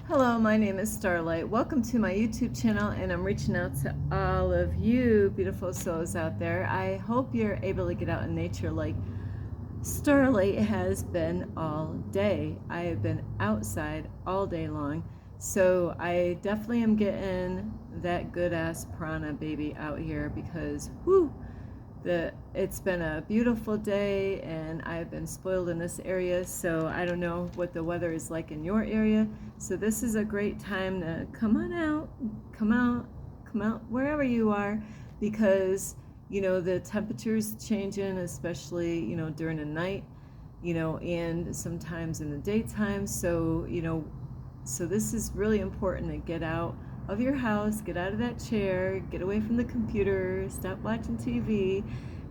Hello, my name is Starlight. Welcome to my YouTube channel, and I'm reaching out to all of you beautiful souls out there. I hope you're able to get out in nature like Starlight has been all day. I have been outside all day long, so I definitely am getting that good ass prana baby out here because whoo, it's been a beautiful day and I've been spoiled in this area, so I don't know what the weather is like in your area. So this is a great time to come on out, come out wherever you are, because you know the temperature's changing, especially during the night, and sometimes in the daytime. So so this is really important to get out of your house, get out of that chair, get away from the computer, stop watching TV,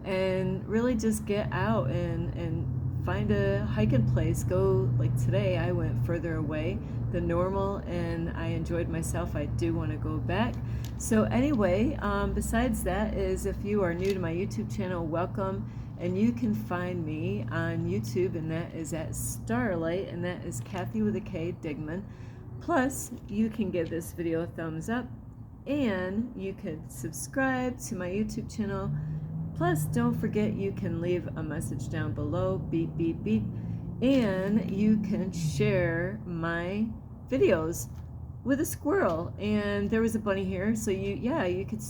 and really just get out and find a hiking place. Go, like today I went further away than normal and I enjoyed myself. I do want to go back. So anyway, besides that, is if you are new to my YouTube channel, welcome. And you can find me on YouTube, and that is at Starlight, and that is Kathy with a K, Dingman. Plus, you can give this video a thumbs up, and you can subscribe to my YouTube channel. Plus, don't forget you can leave a message down below, beep, beep, beep, and you can share my videos with a squirrel. And there was a bunny here, so you could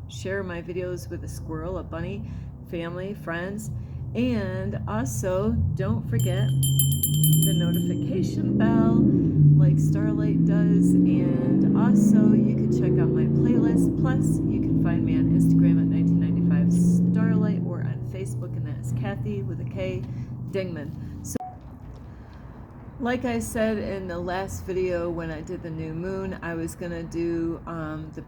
share my videos with a squirrel, a bunny, family, friends. And also, don't forget the notification bell like Starlight does. And also, you can check out my playlist. Plus, you can find me on Instagram at 1995 Starlight, or on Facebook, and that is Kathy with a K, Dingman. So, like I said in the last video when I did the new moon, I was going to do the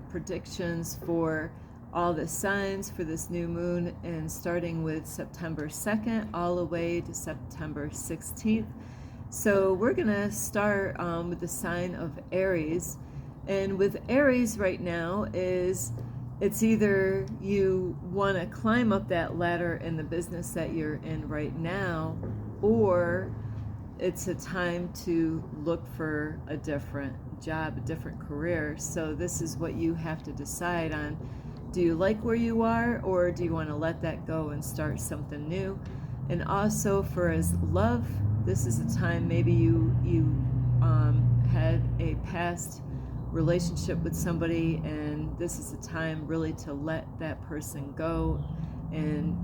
predictions for all the signs for this new moon, and starting with September 2nd all the way to September 16th. So we're gonna start with the sign of Aries. And with Aries right now, it's either you want to climb up that ladder in the business that you're in right now, or it's a time to look for a different job, a different career. So this is what you have to decide on. Do you like where you are, or do you want to let that go and start something new? And also for as love, this is a time maybe you had a past relationship with somebody, and this is a time really to let that person go and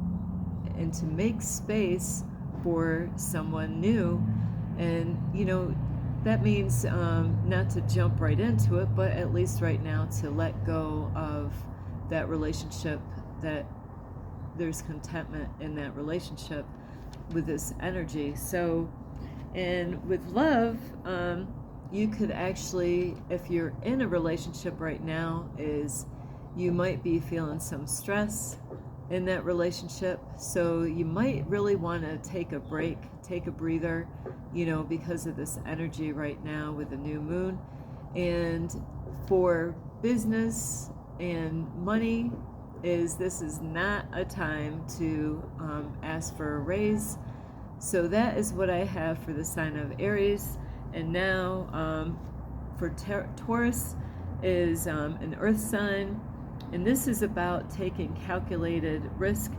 to make space for someone new. And that means not to jump right into it, but at least right now to let go of that relationship, that there's contentment in that relationship with this energy. So, and with love, you could actually, if you're in a relationship right now, is you might be feeling some stress in that relationship. So you might really want to take a break, take a breather, because of this energy right now with the new moon. And for business and money, this is not a time to ask for a raise. So that is what I have for the sign of Aries. And now for Taurus is an earth sign, and this is about taking calculated risk.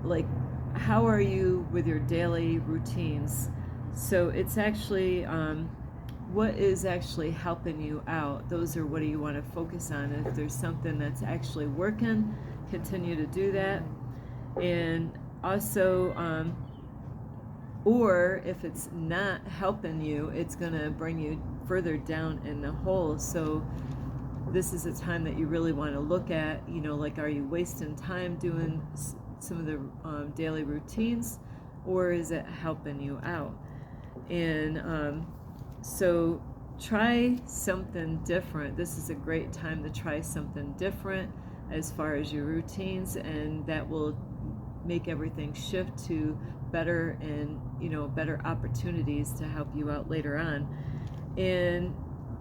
Like, how are you with your daily routines? So it's actually what is actually helping you out. Those are what do you want to focus on. If there's something that's actually working, continue to do that. And also, or if it's not helping you, it's going to bring you further down in the hole. So this is a time that you really want to look at, like, are you wasting time doing some of the daily routines, or is it helping you out? And so try something different. This is a great time to try something different as far as your routines, and that will make everything shift to better and better opportunities to help you out later on. And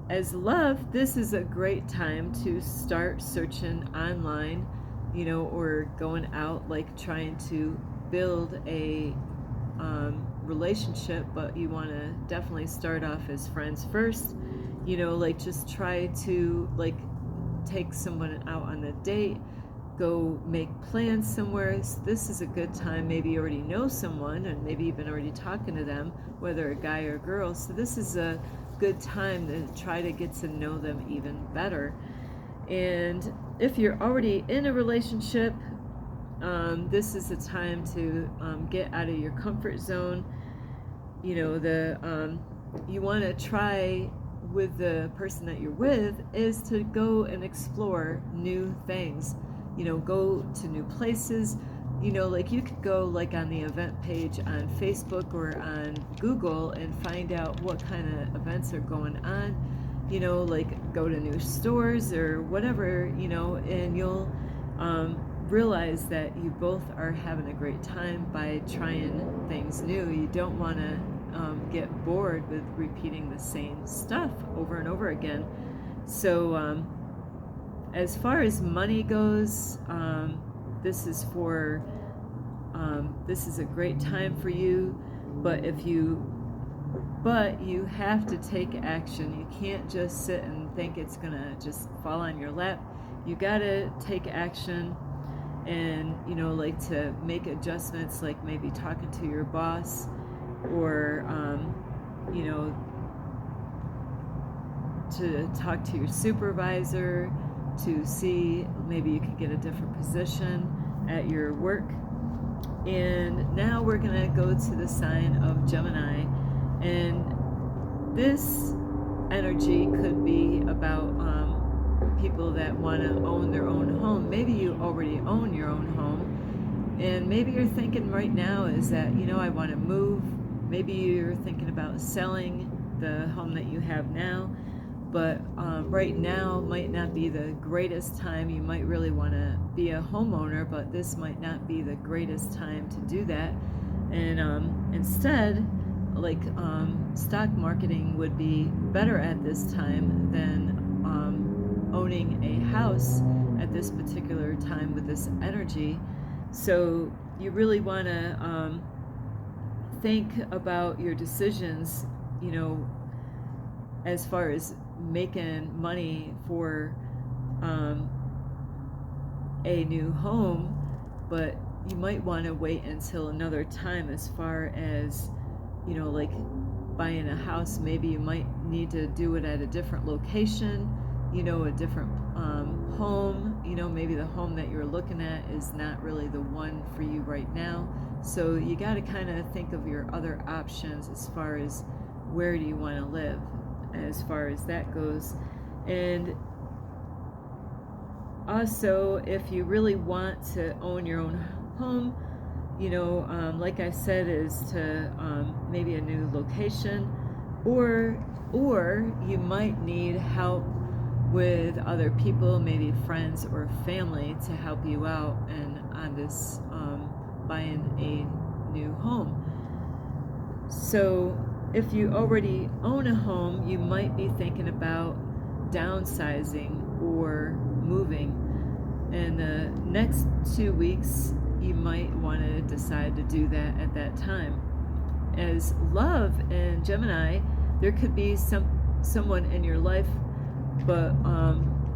as love, this is a great time to start searching online, or going out, like trying to build a relationship, but you want to definitely start off as friends first. You know, like just try to like take someone out on a date, go make plans somewhere. This is a good time. Maybe you already know someone and maybe you've been already talking to them, whether a guy or girl. So this is a good time to try to get to know them even better. And if you're already in a relationship, this is the time to get out of your comfort zone. You know, you want to try with the person that you're with is to go and explore new things. You know, go to new places. You know, like you could go like on the event page on Facebook or on Google and find out what kind of events are going on. You know, like go to new stores or whatever, you know, and you'll realize that you both are having a great time by trying things new. You don't want to get bored with repeating the same stuff over and over again. So as far as money goes, this is a great time for you, but you have to take action. You can't just sit and think it's gonna just fall on your lap. You gotta take action, and you know, like to make adjustments, like maybe talking to your boss, or you know, to talk to your supervisor to see maybe you could get a different position at your work. And now we're gonna go to the sign of Gemini, and this energy could be about people that want to own their own home. Maybe you already own your own home, and maybe you're thinking right now is that, you know, I want to move. Maybe you're thinking about selling the home that you have now, but right now might not be the greatest time. You might really want to be a homeowner, but this might not be the greatest time to do that. And instead, like stock marketing would be better at this time than owning a house at this particular time with this energy. So you really want to think about your decisions, you know, as far as making money for a new home, but you might want to wait until another time as far as, you know, like buying a house. Maybe you might need to do it at a different location, you know, a different home. You know, maybe the home that you're looking at is not really the one for you right now. So you got to kind of think of your other options as far as where do you want to live, as far as that goes. And also, if you really want to own your own home, you know, like I said, is to maybe a new location, or you might need help with other people, maybe friends or family, to help you out and on this buying a new home. So if you already own a home, you might be thinking about downsizing or moving. In the next 2 weeks, you might want to decide to do that at that time. As love and Gemini, there could be someone in your life, but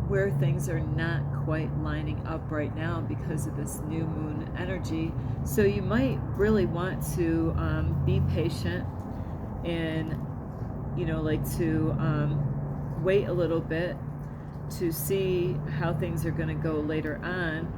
where things are not quite lining up right now because of this new moon energy. So you might really want to be patient and, you know, like to wait a little bit to see how things are going to go later on.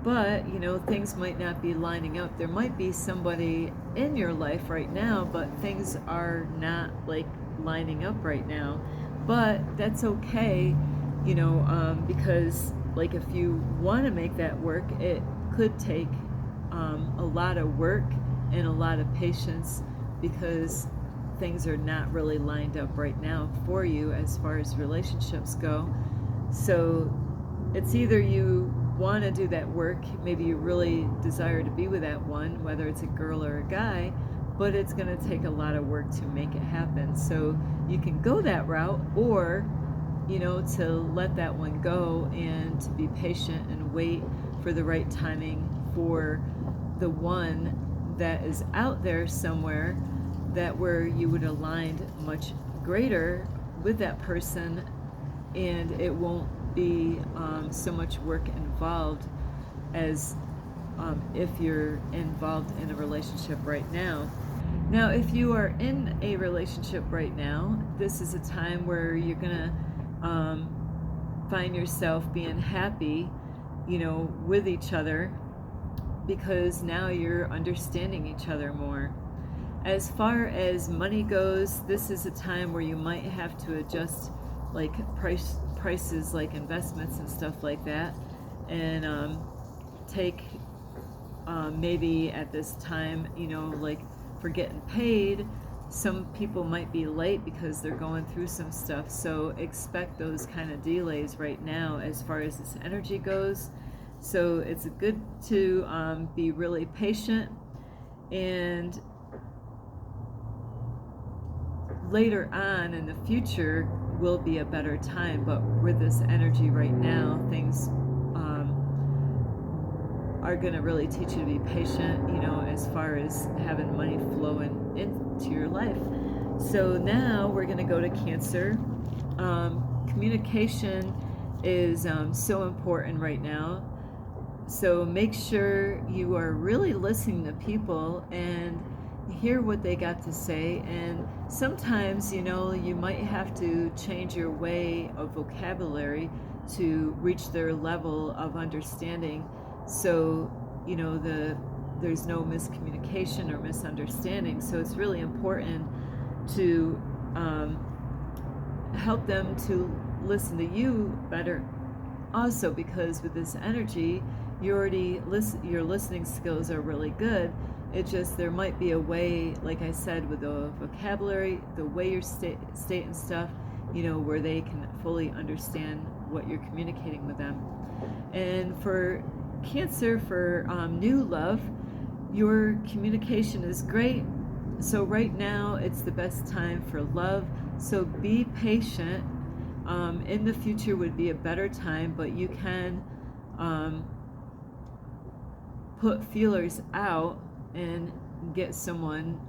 But, you know, things might not be lining up. There might be somebody in your life right now, but things are not like lining up right now. But that's okay, you know, because like if you want to make that work, it could take a lot of work and a lot of patience, because things are not really lined up right now for you as far as relationships go. So it's either you want to do that work, maybe you really desire to be with that one, whether it's a girl or a guy, but it's going to take a lot of work to make it happen. So you can go that route, or, you know, to let that one go and to be patient and wait for the right timing for the one that is out there somewhere, that where you would align much greater with that person, and it won't be so much work involved as if you're involved in a relationship right now. Now, if you are in a relationship right now, this is a time where you're gonna find yourself being happy, with each other, because now you're understanding each other more. As far as money goes, this is a time where you might have to adjust like prices, like investments and stuff like that, and take maybe at this time, like for getting paid, some people might be late because they're going through some stuff, so expect those kind of delays right now as far as this energy goes. So it's good to be really patient, and later on in the future will be a better time. But with this energy right now, things are going to really teach you to be patient, as far as having money flowing into your life. So now we're going to go to Cancer. Communication is so important right now. So make sure you are really listening to people and hear what they got to say. And sometimes, you might have to change your way of vocabulary to reach their level of understanding. So, there's no miscommunication or misunderstanding. So it's really important to help them to listen to you better also, because with this energy, your listening skills are really good. It just, there might be a way, like I said, with the vocabulary, the way you're stating stuff, where they can fully understand what you're communicating with them. And for Cancer, for new love, your communication is great. So right now, it's the best time for love. So be patient. In the future would be a better time, but you can put feelers out and get someone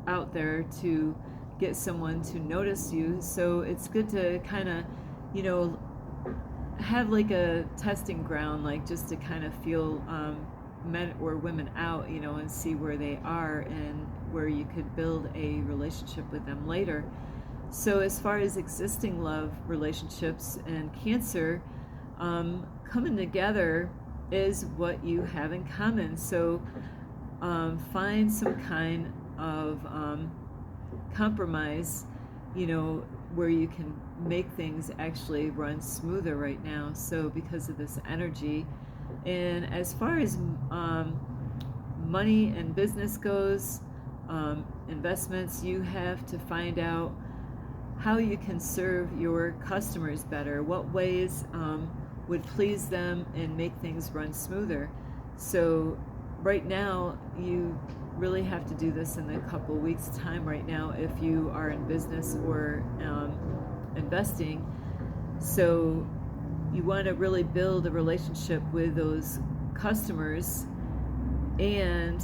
out there to get someone to notice you. So it's good to kind of, have like a testing ground, like just to kind of feel men or women out, and see where they are and where you could build a relationship with them later. So as far as existing love relationships and Cancer, coming together is what you have in common. So find some kind of compromise, where you can make things actually run smoother right now. So because of this energy. And as far as money and business goes, investments, you have to find out how you can serve your customers better, what ways would please them and make things run smoother. So right now, you really have to do this in a couple weeks time right now if you are in business or investing. So you want to really build a relationship with those customers, and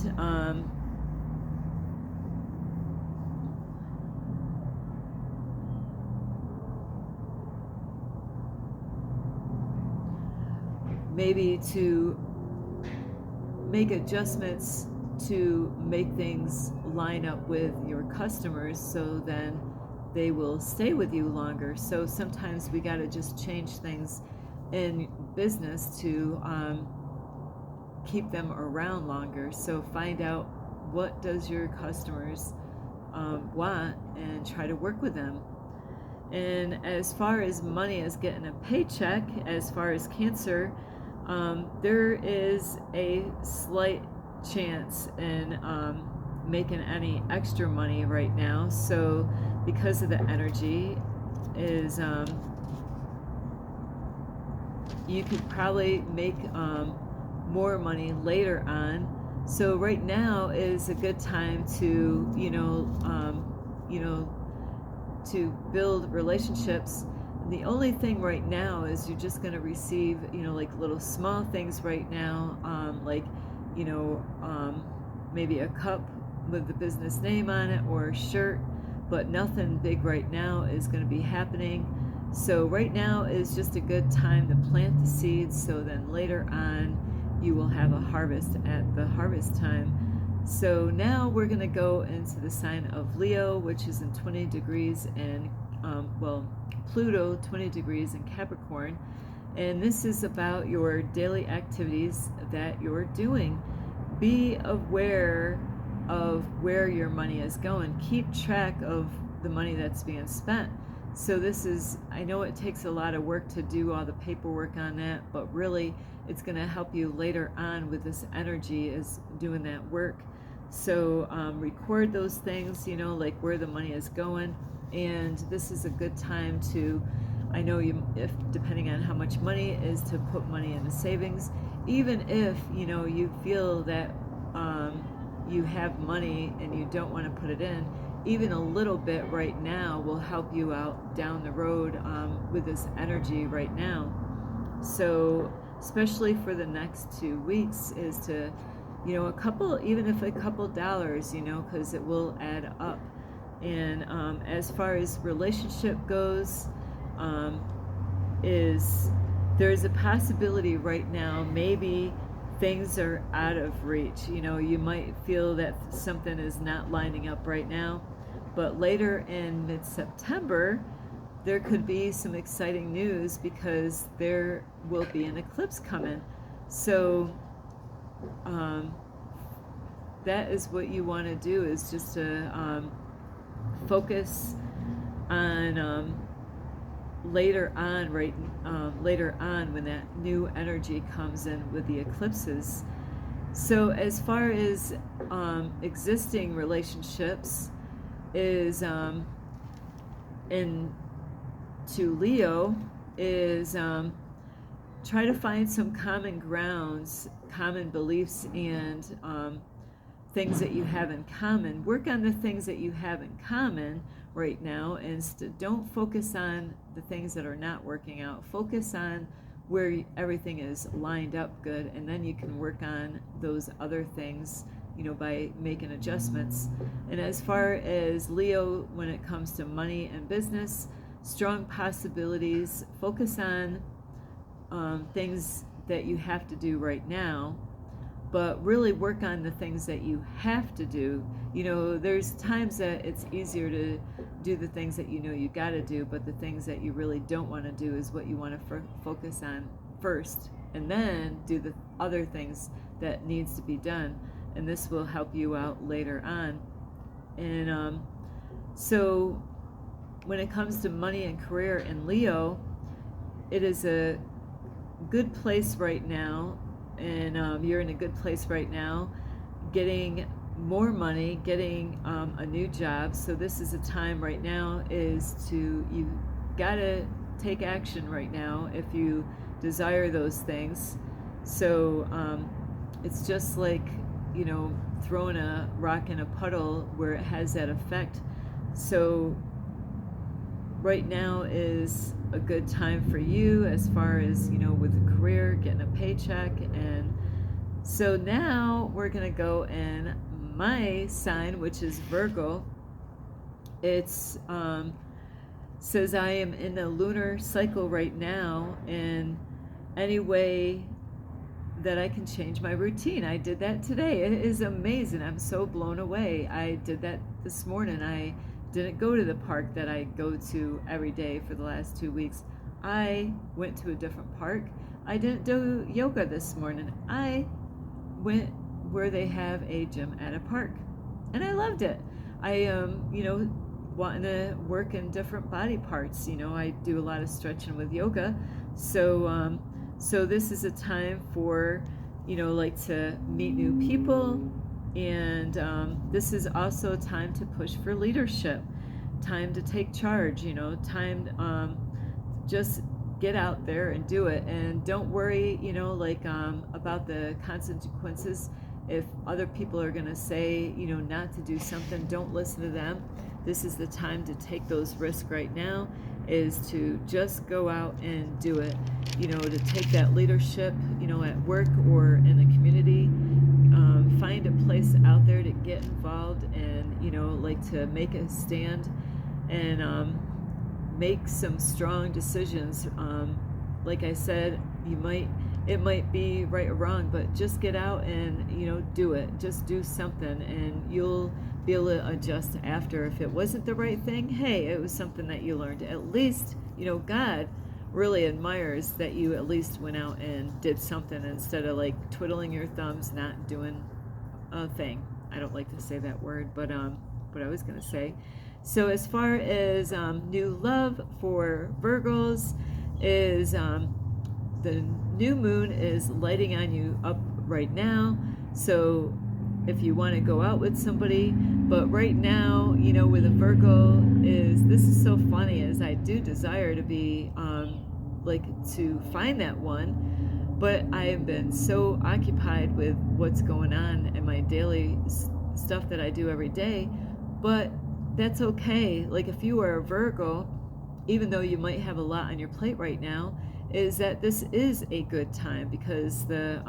maybe to make adjustments to make things line up with your customers, so then they will stay with you longer. So sometimes we got to just change things in business to keep them around longer. So find out what does your customers want and try to work with them. And as far as money, as getting a paycheck, as far as Cancer, there is a slight chance in making any extra money right now. So because of the energy is you could probably make more money later on. So right now is a good time to to build relationships the only thing right now is you're just going to receive, like little small things right now, like, maybe a cup with the business name on it or a shirt, but nothing big right now is going to be happening. So right now is just a good time to plant the seeds, so then later on you will have a harvest at the harvest time. So now we're going to go into the sign of Leo, which is in 20 degrees and Pluto 20 degrees in Capricorn, and this is about your daily activities that you're doing. Be aware of where your money is going. Keep track of the money that's being spent. So this is, I know it takes a lot of work to do all the paperwork on that, but really it's going to help you later on with this energy is doing that work. So record those things, like where the money is going. And this is a good time to, I know if depending on how much money is, to put money into savings. Even if, you feel that you have money and you don't want to put it in, even a little bit right now will help you out down the road with this energy right now. So especially for the next 2 weeks is to, even if a couple dollars, because it will add up. And as far as relationship goes, there's a possibility right now maybe things are out of reach. You might feel that something is not lining up right now, but later in mid-September there could be some exciting news because there will be an eclipse coming. So that is what you want to do, is just to focus on later on when that new energy comes in with the eclipses. So as far as existing relationships is in to Leo is try to find some common grounds, common beliefs, and things that you have in common. Work on the things that you have in common right now, and don't focus on the things that are not working out. Focus on where everything is lined up good, and then you can work on those other things, by making adjustments. And as far as Leo, when it comes to money and business, strong possibilities. Focus on things that you have to do right now, but really work on the things that you have to do. There's times that it's easier to do the things that you got to do, but the things that you really don't want to do is what you want to focus on first, and then do the other things that needs to be done, and this will help you out later on. And so when it comes to money and career in Leo, it is a good place right now, and you're in a good place right now, getting more money, getting a new job. So this is a time right now you gotta take action right now if you desire those things. So it's just like throwing a rock in a puddle where it has that effect. So right now is a good time for you as far as with a career, getting a paycheck. And so now we're gonna go in my sign, which is Virgo. It's says I am in the lunar cycle right now, and any way that I can change my routine. I did that today. It is amazing. I'm so blown away. I did that this morning. I didn't go to the park that I go to every day for the last 2 weeks. I went to a different park. I didn't do yoga this morning. I went where they have a gym at a park, and I loved it. I wanting to work in different body parts. I do a lot of stretching with yoga, so this is a time for like to meet new people. And this is also a time to push for leadership, time to take charge, time just get out there and do it. And don't worry, about the consequences. If other people are going to say, not to do something, don't listen to them. This is the time to take those risks right now. is to just go out and do it. You know, to take that leadership, you know, at work or in the community. Find a place out there to get involved and, you know, like to make a stand and make some strong decisions. Like I said, it might be right or wrong, but just get out and, you know, do it. Just do something, and you'll be able to adjust after. If it wasn't the right thing, hey, it was something that you learned. At least, you know, God really admires that you at least went out and did something instead of like twiddling your thumbs, not doing a thing. I don't like to say that word, but what I was going to say. So as far as new love for Virgos is the new moon is lighting on you up right now. So if you want to go out with somebody, but right now, you know, with a Virgo this is so funny, as I do desire to be like to find that one, but I have been so occupied with what's going on in my daily stuff that I do every day. But that's okay. Like if you are a Virgo, even though you might have a lot on your plate right now, is that this is a good time because the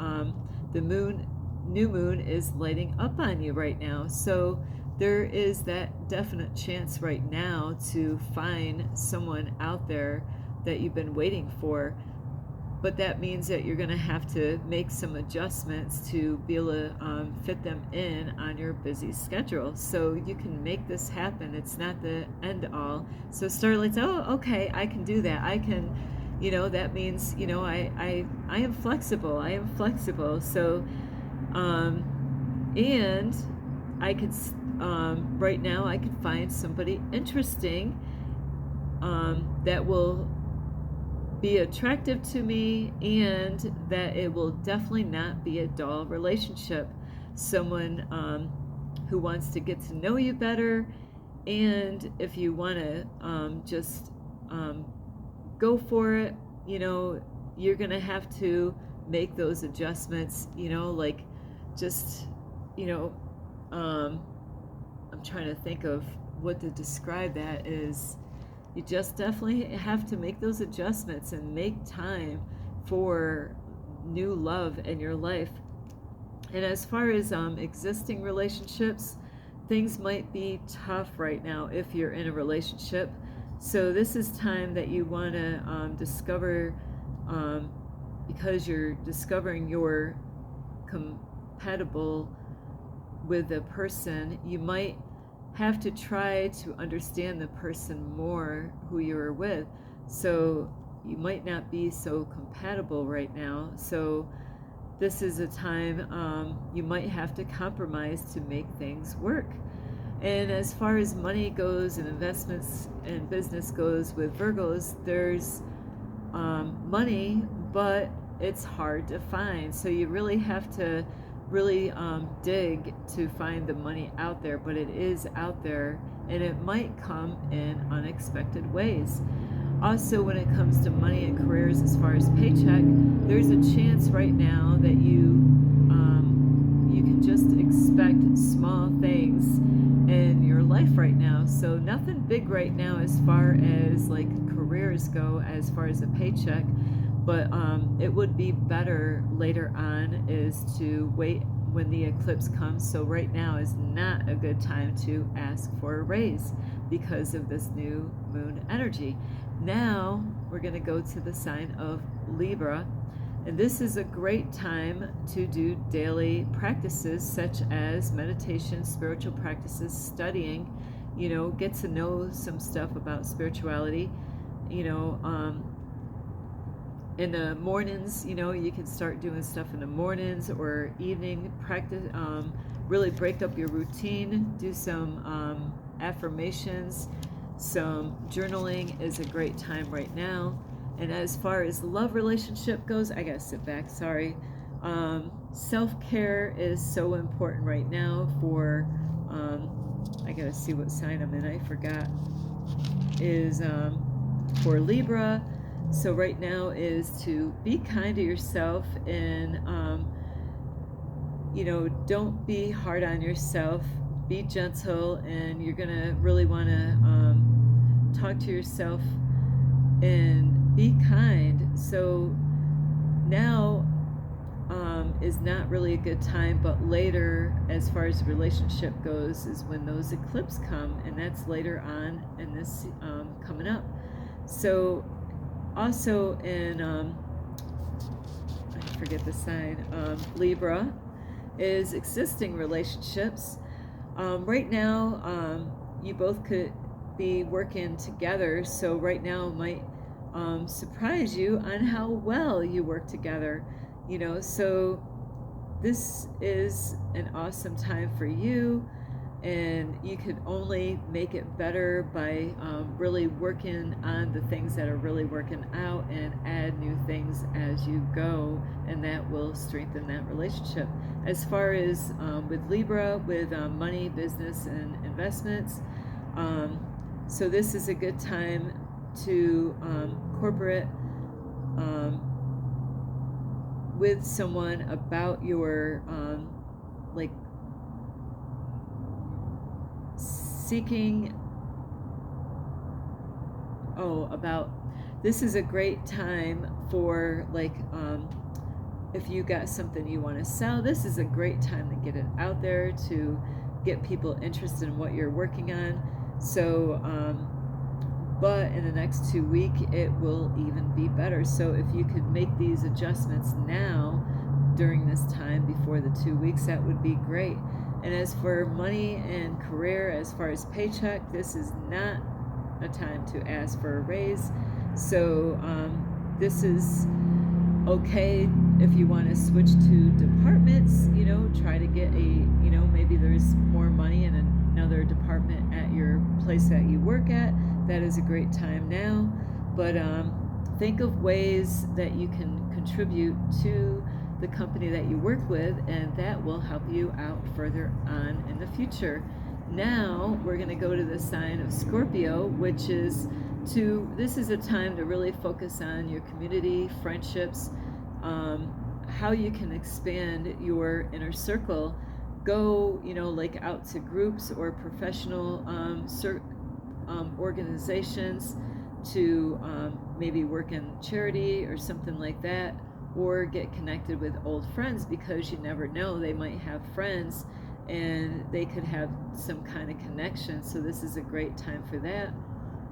new moon is lighting up on you right now. So there is that definite chance right now to find someone out there that you've been waiting for. But that means that you're going to have to make some adjustments to be able to fit them in on your busy schedule. So you can make this happen. It's not the end all. So Starlight's, oh, okay, I can do that. I can, you know, that means, you know, I am flexible. I am flexible. So, and I could, right now I could find somebody interesting that will be attractive to me, and that it will definitely not be a dull relationship. Someone who wants to get to know you better, and if you want to just go for it, you know, you're gonna have to make those adjustments, you know, like just, you know, I'm trying to think of what to describe that is. You just definitely have to make those adjustments and make time for new love in your life. And as far as existing relationships, things might be tough right now if you're in a relationship. So this is time that you want to discover, because you're discovering you're compatible with a person, you might have to try to understand the person more who you're with. So you might not be so compatible right now. So this is a time you might have to compromise to make things work. And as far as money goes and investments and business goes with Virgos, there's money, but it's hard to find. So you really have to really dig to find the money out there, but it is out there, and it might come in unexpected ways. Also, when it comes to money and careers, as far as paycheck, there's a chance right now that you can just expect small things in your life right now. So nothing big right now as far as like careers go, as far as a paycheck. But it would be better later on is to wait when the eclipse comes. So right now is not a good time to ask for a raise because of this new moon energy. Now we're going to go to the sign of Libra. And this is a great time to do daily practices such as meditation, spiritual practices, studying, you know, get to know some stuff about spirituality, you know, in the mornings, you know, you can start doing stuff in the mornings or evening practice, really break up your routine, do some affirmations, some journaling is a great time right now. And as far as love relationship goes, I gotta sit back, sorry. Self-care is so important right now for, I gotta see what sign I'm in, I forgot, is for Libra. So right now is to be kind to yourself and, you know, don't be hard on yourself, be gentle, and you're gonna really wanna talk to yourself and be kind. So now is not really a good time, but later, as far as the relationship goes, is when those eclipses come, and that's later on in this coming up. So also in I forget the sign, Libra is existing relationships. Right now, you both could be working together, so right now might surprise you on how well you work together. So this is an awesome time for you, and you could only make it better by really working on the things that are really working out and add new things as you go, and that will strengthen that relationship. As far as with Libra, with money, business, and investments, so this is a good time to corporate with someone about your like seeking about this is a great time for like if you got something you want to sell, this is a great time to get it out there, to get people interested in what you're working on. So but in the next 2 weeks it will even be better. So if you could make these adjustments now during this time before the 2 weeks, that would be great. And as for money and career, as far as paycheck, this is not a time to ask for a raise. So this is okay if you want to switch to departments, try to get maybe there's more money in another department at your place that you work at. That is a great time now. But think of ways that you can contribute to the company that you work with, and that will help you out further on in the future. Now we're going to go to the sign of Scorpio, which is this is a time to really focus on your community, friendships, how you can expand your inner circle. Go, like out to groups or professional organizations to maybe work in charity or something like that, or get connected with old friends, because you never know, they might have friends and they could have some kind of connection. So this is a great time for that.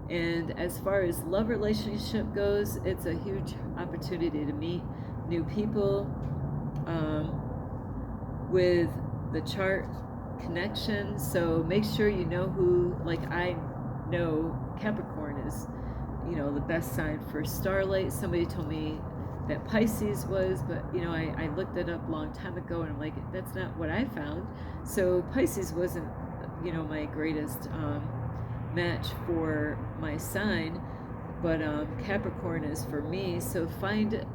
And as far as love relationship goes, it's a huge opportunity to meet new people with the chart connection. So make sure you know who, like I know Capricorn is, the best sign for Starlight. Somebody told me that Pisces was, but I looked it up a long time ago, and I'm like, that's not what I found. So Pisces wasn't, my greatest match for my sign, but Capricorn is for me. So find,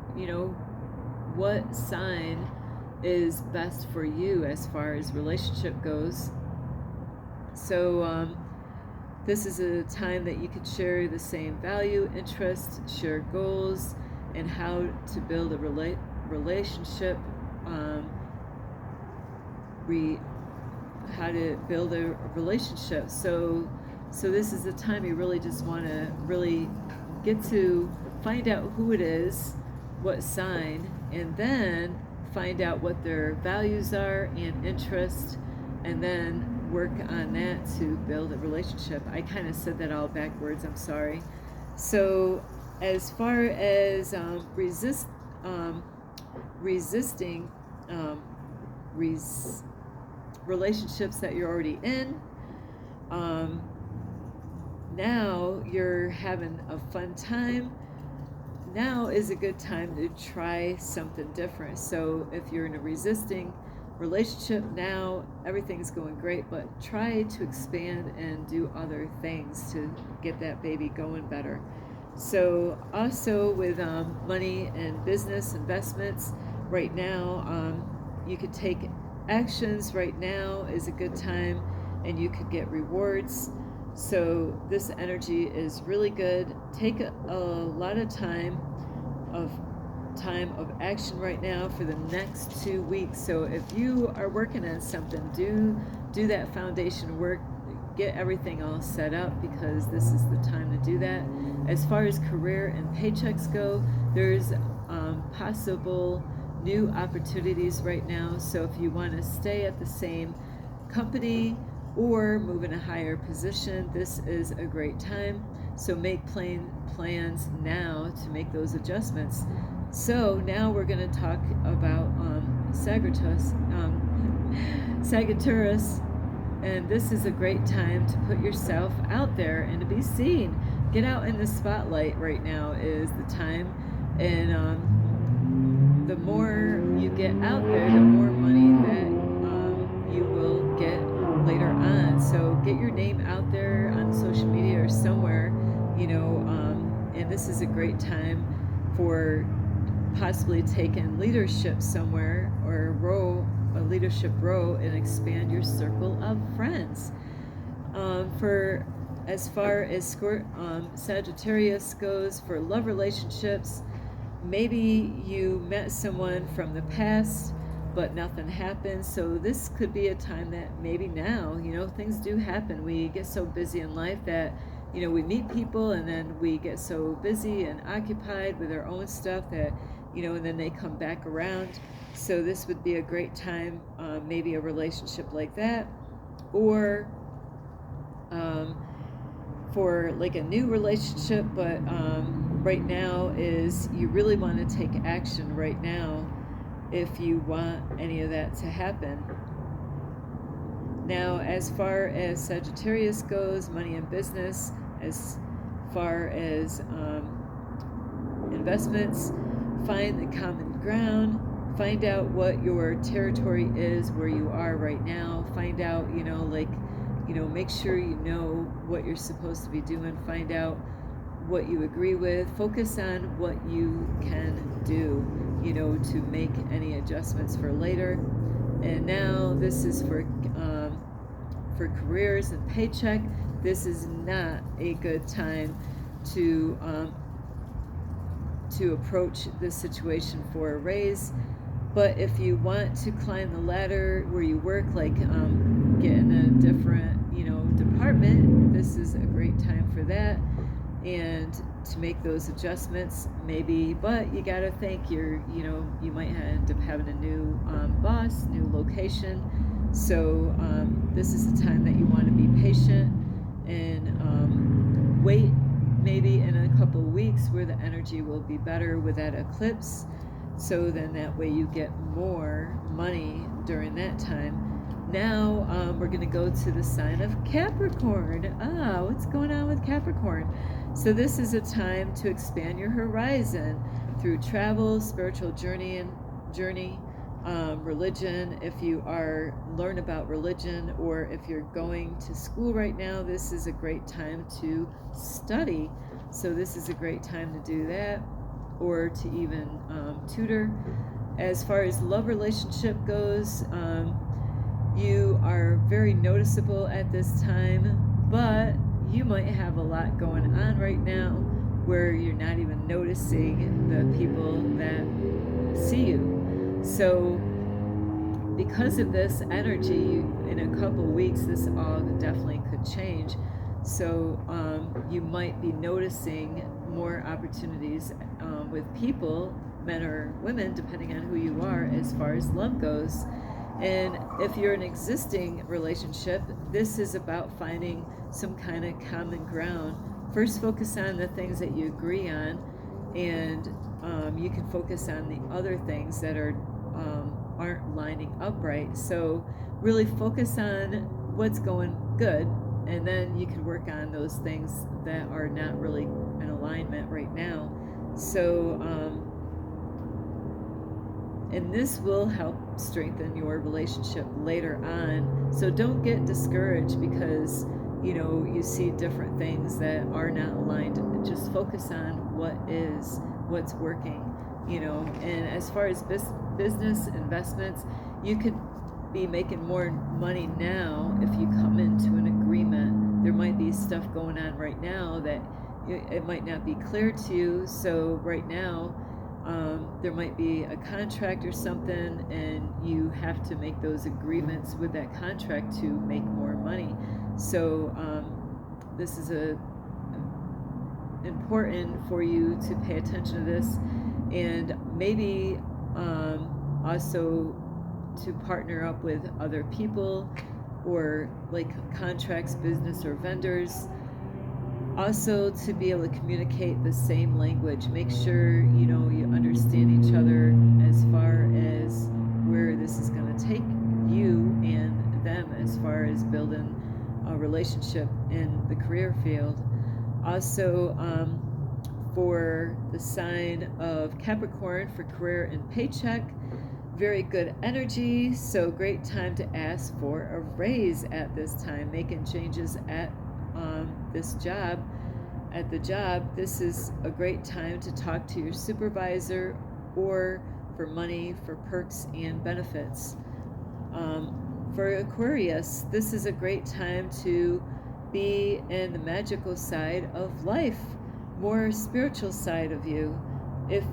what sign is best for you as far as relationship goes. So this is a time that you could share the same value, interest, share goals, and how to build a relationship, how to build a relationship. So this is the time you really just want to really get to find out who it is, what sign, and then find out what their values are and interest, and then work on that to build a relationship. I kind of said that all backwards, I'm sorry. So as far as resisting relationships that you're already in, now you're having a fun time. Now is a good time to try something different. So if you're in a resisting relationship now, everything's going great, but try to expand and do other things to get that baby going better. So also with money and business investments, right now you could take actions. Right now is a good time, and you could get rewards. So this energy is really good. Take a lot of time of action right now for the next 2 weeks. So if you are working on something, do that foundation work. get everything all set up, because this is the time to do that. As far as career and paychecks go, there's possible new opportunities right now. So if you want to stay at the same company or move in a higher position, this is a great time. So make plans now to make those adjustments. So now we're going to talk about Sagittarius, and this is a great time to put yourself out there and to be seen. Get out in the spotlight right now is the time, and the more you get out there, the more money that you will get later on. So get your name out there on social media or somewhere, and this is a great time for possibly taking leadership somewhere, or a leadership role, and expand your circle of friends. For as far as Sagittarius goes, for love relationships, maybe you met someone from the past but nothing happened. So this could be a time that maybe now, things do happen. We get so busy in life that, we meet people and then we get so busy and occupied with our own stuff that, and then they come back around. So this would be a great time, maybe a relationship like that, or for like a new relationship, but right now is you really want to take action right now if you want any of that to happen. Now, as far as Sagittarius goes, money and business, as far as investments, find the common ground, find out what your territory is, where you are right now, find out, make sure you know what you're supposed to be doing, find out what you agree with, focus on what you can do, to make any adjustments for later. And now this is for careers and paycheck. This is not a good time to approach this situation for a raise. But if you want to climb the ladder where you work, like get in a different department, this is a great time for that, and to make those adjustments maybe. But you got to think you might end up having a new boss, new location. So this is the time that you want to be patient and wait maybe in a couple of weeks where the energy will be better with that eclipse. So then that way you get more money during that time. Now we're going to go to the sign of Capricorn. What's going on with Capricorn? So this is a time to expand your horizon through travel, spiritual journey, religion. If you learn about religion, or if you're going to school right now, this is a great time to study. So this is a great time to do that, or to even tutor. As far as love relationship goes, you are very noticeable at this time, but you might have a lot going on right now where you're not even noticing the people that see you. So because of this energy, in a couple weeks, this all definitely could change. So you might be noticing more opportunities with people, men or women, depending on who you are, as far as love goes. And if you're in an existing relationship, this is about finding some kind of common ground. First, focus on the things that you agree on, and you can focus on the other things that aren't lining up right. So really focus on what's going good, and then you can work on those things that are not really in alignment right now. So and this will help strengthen your relationship later on. So don't get discouraged because you see different things that are not aligned. Just focus on what's working, and as far as business investments, you could be making more money now if you come into an agreement. There might be stuff going on right now that it might not be clear to you. So right now, There might be a contract or something, and you have to make those agreements with that contract to make more money. So this is important for you to pay attention to this, and maybe also to partner up with other people, or like contracts, business, or vendors. Also, to be able to communicate the same language. Make sure you understand each other as far as where this is going to take you and them, as far as building a relationship in the career field. Also, for the sign of Capricorn, for career and paycheck, very good energy. So great time to ask for a raise at this time, making changes at this job. At the job, this is a great time to talk to your supervisor, or for money, for perks and benefits. For Aquarius, this is a great time to be in the magical side of life, more spiritual side of you. If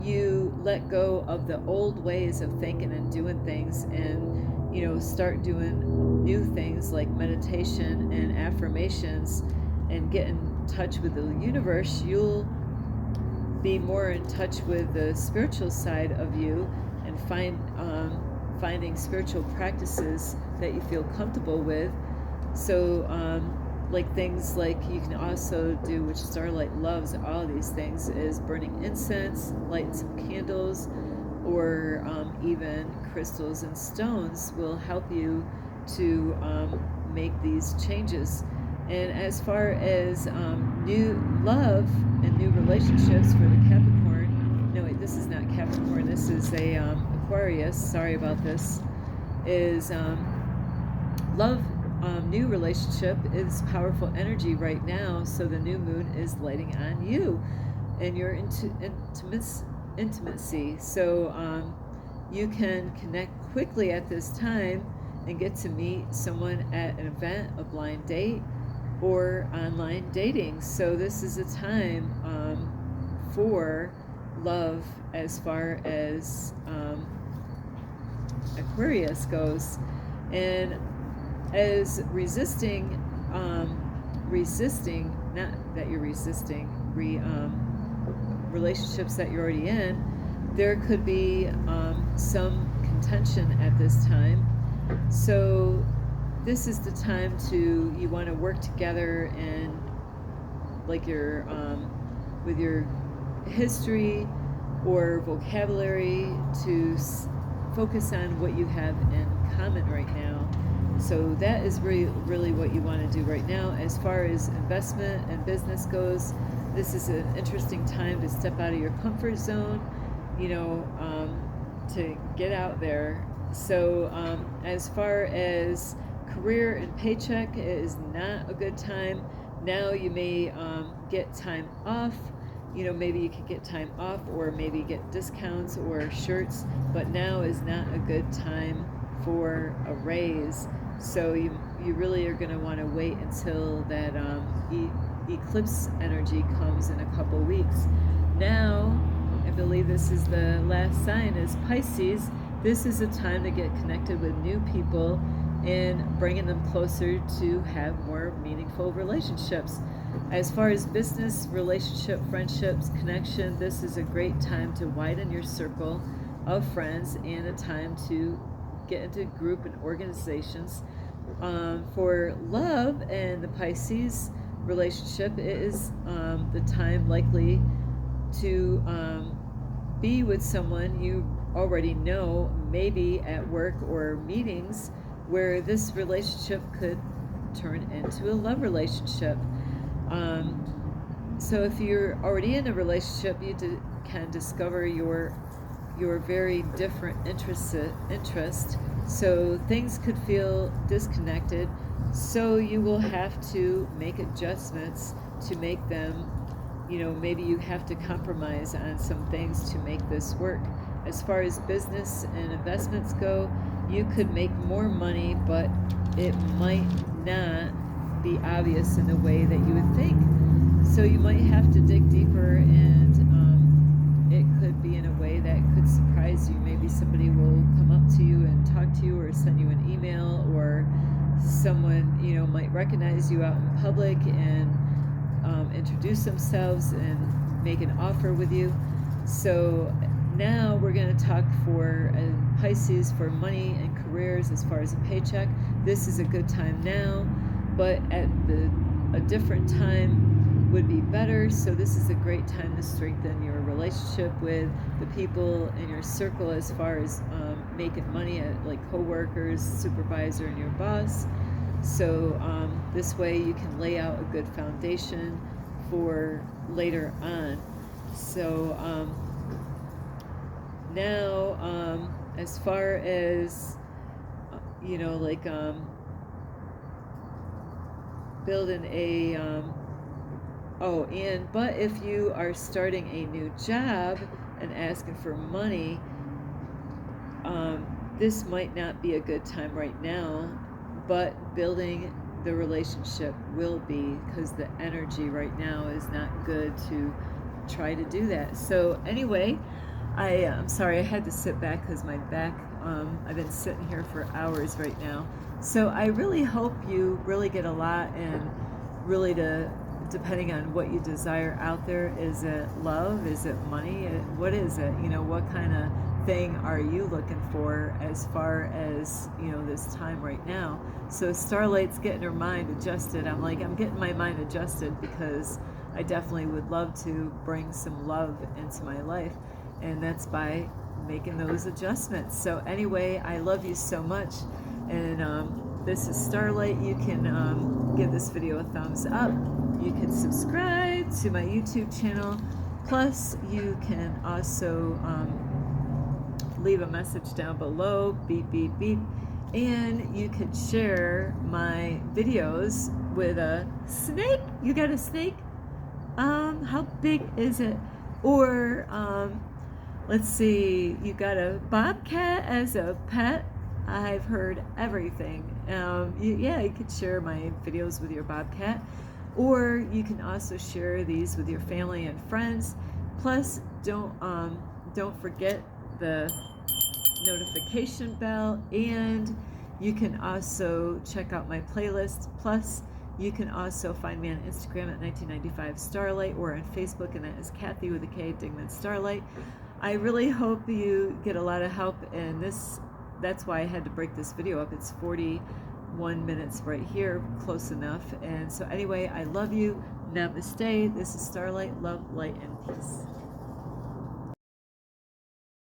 you let go of the old ways of thinking and doing things, and start doing new things like meditation and affirmations, and get in touch with the universe, you'll be more in touch with the spiritual side of you, and finding spiritual practices that you feel comfortable with. So like things like you can also do, which Starlight loves all these things, is burning incense, lighting some candles, or even crystals and stones will help you to make these changes. And as far as new love and new relationships for the Capricorn, no wait, this is not Capricorn, this is a Aquarius, sorry about this, is love. New relationship is powerful energy right now, so the new moon is lighting on you and your intimacy. So you can connect quickly at this time and get to meet someone at an event, a blind date, or online dating. So this is a time for love as far as Aquarius goes. And as resisting, not that you're resisting, relationships that you're already in, there could be some contention at this time. So this is the time you want to work together, and like your with your history or vocabulary, to focus on what you have in common right now. So that is really what you want to do right now. As far as investment and business goes, this is an interesting time to step out of your comfort zone, to get out there. So as far as career and paycheck, it is not a good time. Now you may get time off. Maybe you could get time off, or maybe get discounts or shirts, but now is not a good time for a raise. So you really are going to want to wait until that eclipse energy comes in a couple weeks. Now, I believe this is the last sign, is Pisces. This is a time to get connected with new people and bringing them closer to have more meaningful relationships. As far as business, relationship, friendships, connection, this is a great time to widen your circle of friends, and a time to get into group and organizations. For love and the Pisces relationship, it is the time likely to be with someone you already know, maybe at work or meetings, where this relationship could turn into a love relationship. So if you're already in a relationship, you can discover your very different interest. So things could feel disconnected. So you will have to make adjustments to make them, maybe you have to compromise on some things to make this work. As far as business and investments go, you could make more money, but it might not be obvious in the way that you would think. So you might have to dig deeper, and it could be in a way that could surprise you. Maybe somebody will come up to you and talk to you, or send you an email, or someone, you know, might recognize you out in public and introduce themselves and make an offer with you. So now we're going to talk for Pisces for money and careers as far as a paycheck. This is a good time now, but at a different time would be better. So this is a great time to strengthen your relationship with the people in your circle as far as making money, at like co-workers, supervisor, and your boss. So this way you can lay out a good foundation for later on. So now as far as you know, like building a but if you are starting a new job and asking for money, this might not be a good time right now, but building the relationship will be, because the energy right now is not good to try to do that. So anyway, I'm sorry I had to sit back because my back, I've been sitting here for hours right now. So I really hope you really get a lot, and really depending on what you desire out there. Is it love? Is it money? What is it? You know, what kind of thing are you looking for as far as, you know, this time right now? So Starlight's getting her mind adjusted. I'm getting my mind adjusted, because I definitely would love to bring some love into my life, and that's by making those adjustments. So anyway, I love you so much, and this is Starlight. You can give this video a thumbs up. You can subscribe to my YouTube channel. Plus, you can also leave a message down below, beep, beep, beep. And you could share my videos with a snake. You got a snake? How big is it? Or, let's see, you got a bobcat as a pet? I've heard everything. Yeah, you could share my videos with your bobcat. Or you can also share these with your family and friends. Plus, don't forget the notification bell, and you can also check out my playlist. Plus, you can also find me on Instagram at 1995 Starlight, or on Facebook, and that is Kathy with a K, Dingman Starlight. I really hope you get a lot of help in this. That's why I had to break this video up. It's 41 minutes right here, close enough. And so anyway, I love you. Namaste. This is Starlight. Love, light, and peace.